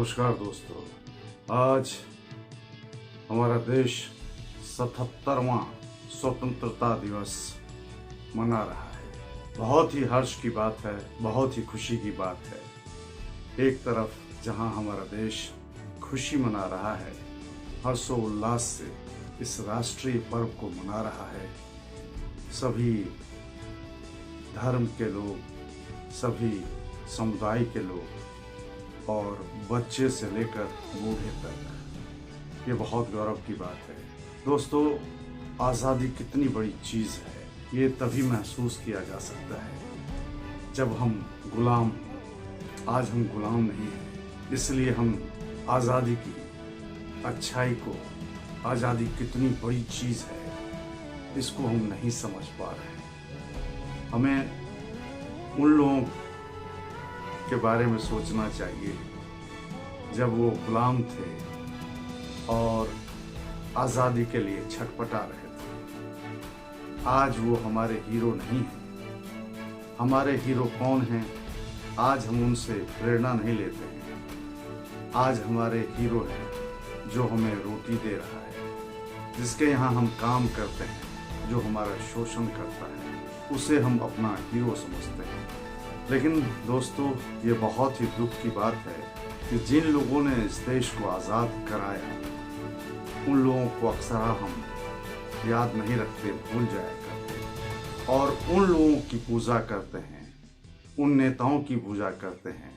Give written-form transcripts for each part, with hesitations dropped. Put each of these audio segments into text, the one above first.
नमस्कार दोस्तों। आज हमारा देश 77वां स्वतंत्रता दिवस मना रहा है। बहुत ही हर्ष की बात है, बहुत ही खुशी की बात है। एक तरफ जहां हमारा देश खुशी मना रहा है, हर्षोल्लास से इस राष्ट्रीय पर्व को मना रहा है, सभी धर्म के लोग, सभी समुदाय के लोग और बच्चे से लेकर बूढ़े तक, ये बहुत गौरव की बात है। दोस्तों, आज़ादी कितनी बड़ी चीज़ है, ये तभी महसूस किया जा सकता है जब हम गुलाम। आज हम गुलाम नहीं हैं, इसलिए हम आज़ादी की अच्छाई को, आज़ादी कितनी बड़ी चीज़ है, इसको हम नहीं समझ पा रहे हैं। हमें उन लोगों के बारे में सोचना चाहिए जब वो गुलाम थे और आज़ादी के लिए छटपटा रहे थे। आज वो हमारे हीरो नहीं हैं। हमारे हीरो कौन हैं? आज हम उनसे प्रेरणा नहीं लेते हैं। आज हमारे हीरो हैं जो हमें रोटी दे रहा है, जिसके यहाँ हम काम करते हैं, जो हमारा शोषण करता है, उसे हम अपना हीरो समझते हैं। लेकिन दोस्तों, ये बहुत ही दुख की बात है कि जिन लोगों ने इस देश को आज़ाद कराया, उन लोगों को अक्सर हम याद नहीं रखते, भूल जाया करते और उन लोगों की पूजा करते हैं, उन नेताओं की पूजा करते हैं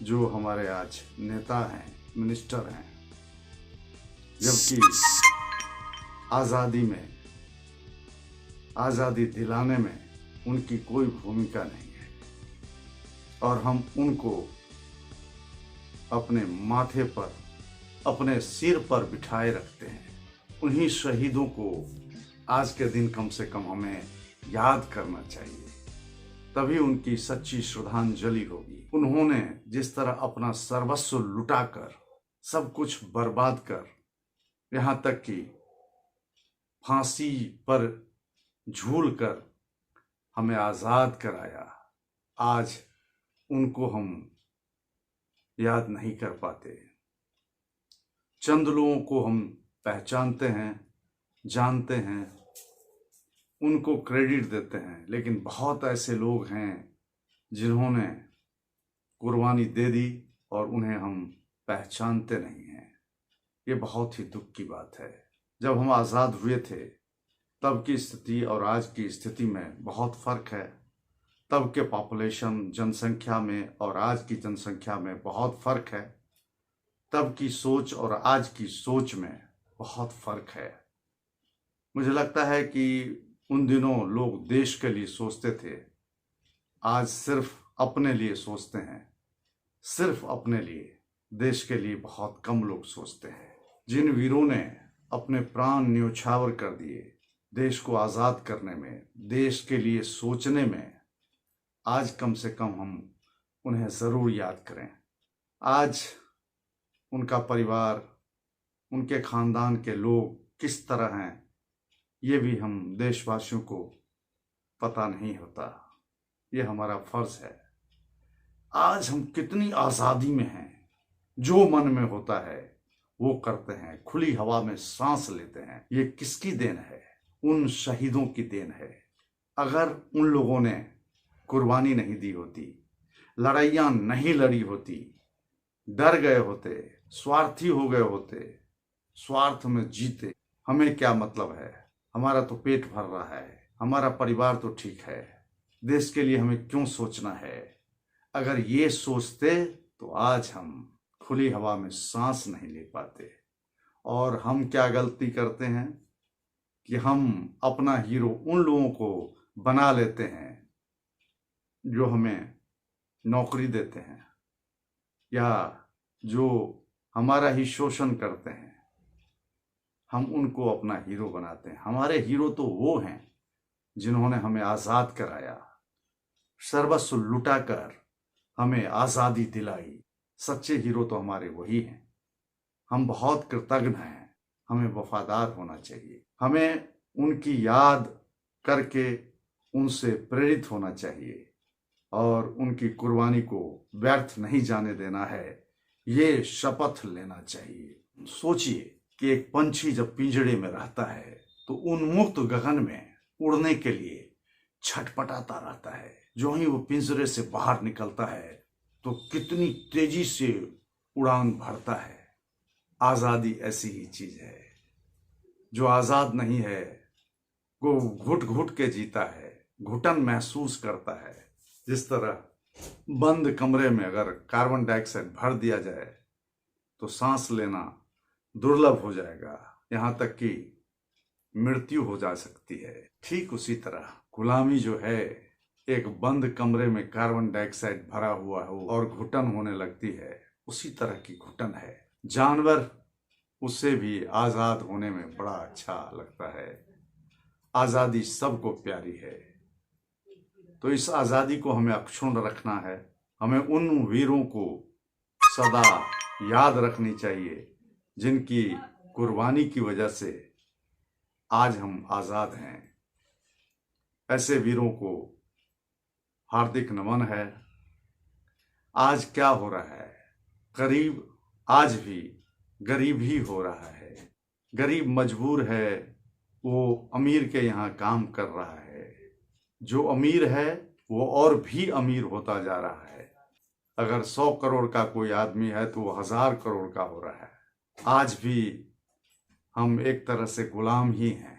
जो हमारे आज नेता हैं, मिनिस्टर हैं, जबकि आज़ादी दिलाने में उनकी कोई भूमिका नहीं है और हम उनको अपने माथे पर, अपने सिर पर बिठाए रखते हैं। उन्हीं शहीदों को आज के दिन कम से कम हमें याद करना चाहिए, तभी उनकी सच्ची श्रद्धांजलि होगी। उन्होंने जिस तरह अपना सर्वस्व लुटाकर, सब कुछ बर्बाद कर, यहाँ तक कि फांसी पर झूलकर हमें आज़ाद कराया, आज उनको हम याद नहीं कर पाते। चंद लोगों को हम पहचानते हैं, जानते हैं, उनको क्रेडिट देते हैं, लेकिन बहुत ऐसे लोग हैं जिन्होंने कुर्बानी दे दी और उन्हें हम पहचानते नहीं हैं। ये बहुत ही दुख की बात है। जब हम आज़ाद हुए थे तब की स्थिति और आज की स्थिति में बहुत फ़र्क है। तब के पॉपुलेशन, जनसंख्या में और आज की जनसंख्या में बहुत फ़र्क है। तब की सोच और आज की सोच में बहुत फ़र्क है। मुझे लगता है कि उन दिनों लोग देश के लिए सोचते थे, आज सिर्फ अपने लिए सोचते हैं। सिर्फ अपने लिए, देश के लिए बहुत कम लोग सोचते हैं। जिन वीरों ने अपने प्राण न्योछावर कर दिए देश को आज़ाद करने में, देश के लिए सोचने में, आज कम से कम हम उन्हें ज़रूर याद करें। आज उनका परिवार, उनके ख़ानदान के लोग किस तरह हैं, ये भी हम देशवासियों को पता नहीं होता। ये हमारा फ़र्ज़ है। आज हम कितनी आज़ादी में हैं, जो मन में होता है वो करते हैं, खुली हवा में सांस लेते हैं। ये किसकी देन है? उन शहीदों की देन है। अगर उन लोगों ने कुर्बानी नहीं दी होती, लड़ाइयाँ नहीं लड़ी होती, डर गए होते, स्वार्थी हो गए होते, स्वार्थ में जीते, हमें क्या मतलब है, हमारा तो पेट भर रहा है, हमारा परिवार तो ठीक है, देश के लिए हमें क्यों सोचना है। अगर ये सोचते तो आज हम खुली हवा में सांस नहीं ले पाते। और हम क्या गलती करते हैं कि हम अपना हीरो उन लोगों को बना लेते हैं जो हमें नौकरी देते हैं या जो हमारा ही शोषण करते हैं, हम उनको अपना हीरो बनाते हैं। हमारे हीरो तो वो हैं जिन्होंने हमें आज़ाद कराया, सर्वस्व लुटाकर हमें आज़ादी दिलाई। सच्चे हीरो तो हमारे वही हैं। हम बहुत कृतज्ञ हैं, हमें वफादार होना चाहिए। हमें उनकी याद करके उनसे प्रेरित होना चाहिए और उनकी कुर्बानी को व्यर्थ नहीं जाने देना है, ये शपथ लेना चाहिए। सोचिए कि एक पंछी जब पिंजड़े में रहता है तो उन्मुक्त गगन में उड़ने के लिए छटपटाता रहता है। जो ही वो पिंजरे से बाहर निकलता है तो कितनी तेजी से उड़ान भरता है। आजादी ऐसी ही चीज है। जो आजाद नहीं है वो घुट घुट के जीता है, घुटन महसूस करता है। जिस तरह बंद कमरे में अगर कार्बन डाइऑक्साइड भर दिया जाए तो सांस लेना दुर्लभ हो जाएगा, यहां तक कि मृत्यु हो जा सकती है। ठीक उसी तरह गुलामी जो है, एक बंद कमरे में कार्बन डाइऑक्साइड भरा हुआ हो और घुटन होने लगती है, उसी तरह की घुटन है। जानवर, उससे भी आजाद होने में बड़ा अच्छा लगता है। आजादी सबको प्यारी है, तो इस आजादी को हमें अक्षुण्ण रखना है। हमें उन वीरों को सदा याद रखनी चाहिए जिनकी कुर्बानी की वजह से आज हम आजाद हैं। ऐसे वीरों को हार्दिक नमन है। आज क्या हो रहा है, करीब आज भी गरीब ही हो रहा है। गरीब मजबूर है, वो अमीर के यहाँ काम कर रहा है। जो अमीर है वो और भी अमीर होता जा रहा है। अगर 100 करोड़ का कोई आदमी है तो वो 1000 करोड़ का हो रहा है। आज भी हम एक तरह से गुलाम ही हैं।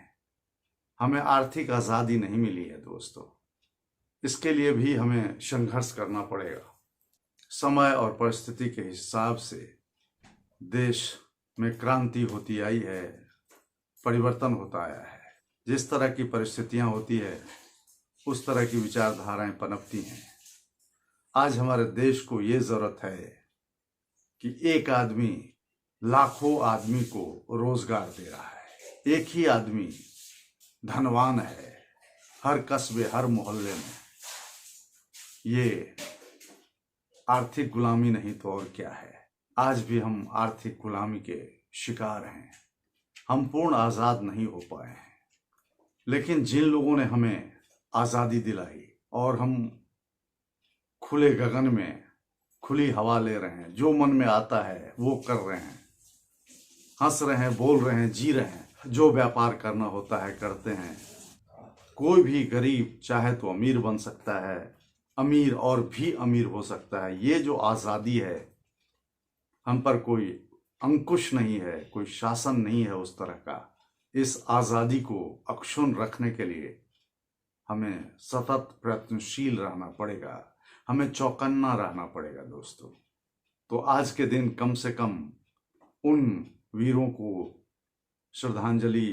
हमें आर्थिक आज़ादी नहीं मिली है दोस्तों, इसके लिए भी हमें संघर्ष करना पड़ेगा। समय और परिस्थिति के हिसाब से देश में क्रांति होती आई है, परिवर्तन होता आया है। जिस तरह की परिस्थितियां होती है उस तरह की विचारधाराएं पनपती हैं। आज हमारे देश को ये जरूरत है कि एक आदमी लाखों आदमी को रोजगार दे रहा है। एक ही आदमी धनवान है हर कस्बे, हर मोहल्ले में। ये आर्थिक गुलामी नहीं तो और क्या है। आज भी हम आर्थिक गुलामी के शिकार हैं। हम पूर्ण आजाद नहीं हो पाए हैं। लेकिन जिन लोगों ने हमें आजादी दिलाई और हम खुले गगन में खुली हवा ले रहे हैं, जो मन में आता है वो कर रहे हैं, हंस रहे हैं, बोल रहे हैं, जी रहे हैं। जो व्यापार करना होता है करते हैं। कोई भी गरीब चाहे तो अमीर बन सकता है, अमीर और भी अमीर हो सकता है। ये जो आज़ादी है, हम पर कोई अंकुश नहीं है, कोई शासन नहीं है उस तरह का। इस आज़ादी को अक्षुण्ण रखने के लिए हमें सतत प्रयत्नशील रहना पड़ेगा, हमें चौकन्ना रहना पड़ेगा दोस्तों। तो आज के दिन कम से कम उन वीरों को श्रद्धांजलि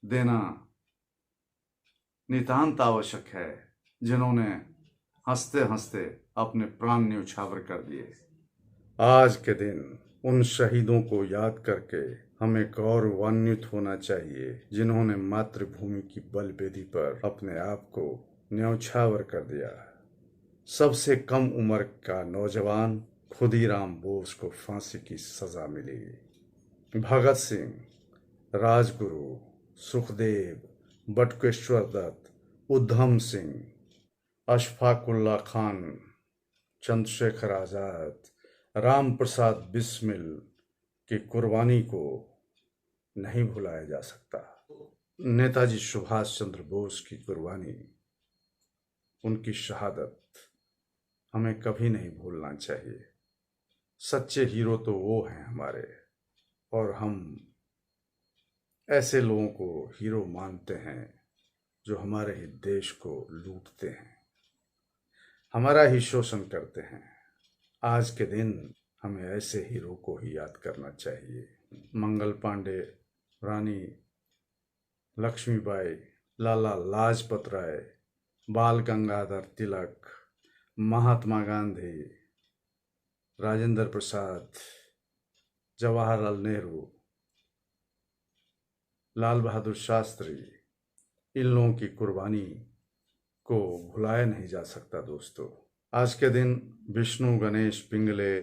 देना नितांत आवश्यक है जिन्होंने हंसते हंसते अपने प्राण न्यौछावर कर दिए। आज के दिन उन शहीदों को याद करके हमें गौरवान्वित होना चाहिए जिन्होंने मातृभूमि की बलवेदी पर अपने आप को न्यौछावर कर दिया। सबसे कम उम्र का नौजवान खुदीराम बोस को फांसी की सजा मिली। भगत सिंह, राजगुरु, सुखदेव, बटुकेश्वर दत्त, उधम सिंह, अशफाकुल्ला खान, चंद्रशेखर आजाद, राम प्रसाद बिस्मिल की कुर्बानी को नहीं भुलाया जा सकता। नेताजी सुभाष चंद्र बोस की कुर्बानी, उनकी शहादत हमें कभी नहीं भूलना चाहिए। सच्चे हीरो तो वो हैं हमारे, और हम ऐसे लोगों को हीरो मानते हैं जो हमारे ही देश को लूटते हैं, हमारा ही शोषण करते हैं। आज के दिन हमें ऐसे हीरो को ही याद करना चाहिए। मंगल पांडे, रानी लक्ष्मीबाई, लाला लाजपत राय, बाल गंगाधर तिलक, महात्मा गांधी, राजेंद्र प्रसाद, जवाहरलाल नेहरू, लाल बहादुर शास्त्री, इन लोगों की कुर्बानी को भुलाया नहीं जा सकता दोस्तों। आज के दिन विष्णु गणेश पिंगले,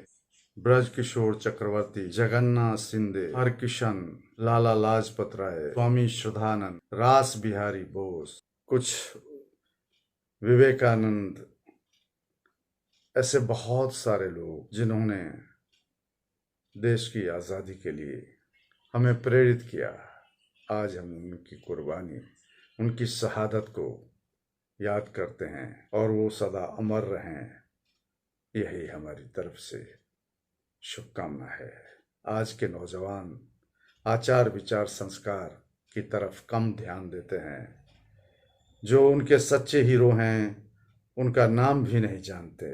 ब्रज किशोर चक्रवर्ती, जगन्नाथ सिंधे, हरकिशन, लाला लाजपत राय, स्वामी श्रद्धानंद, रास बिहारी बोस, कुछ विवेकानंद, ऐसे बहुत सारे लोग जिन्होंने देश की आज़ादी के लिए हमें प्रेरित किया। आज हम उनकी कुर्बानी, उनकी शहादत को याद करते हैं और वो सदा अमर रहें, यही हमारी तरफ से शुभकामना है। आज के नौजवान आचार विचार संस्कार की तरफ कम ध्यान देते हैं। जो उनके सच्चे हीरो हैं उनका नाम भी नहीं जानते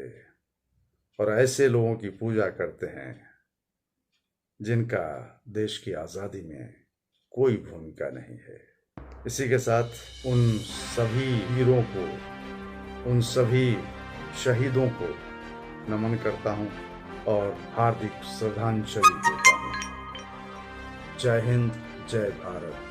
और ऐसे लोगों की पूजा करते हैं जिनका देश की आज़ादी में कोई भूमिका नहीं है। इसी के साथ उन सभी हीरो को, उन सभी शहीदों को नमन करता हूँ और हार्दिक श्रद्धांजलि देता हूँ। जय हिंद, जय भारत।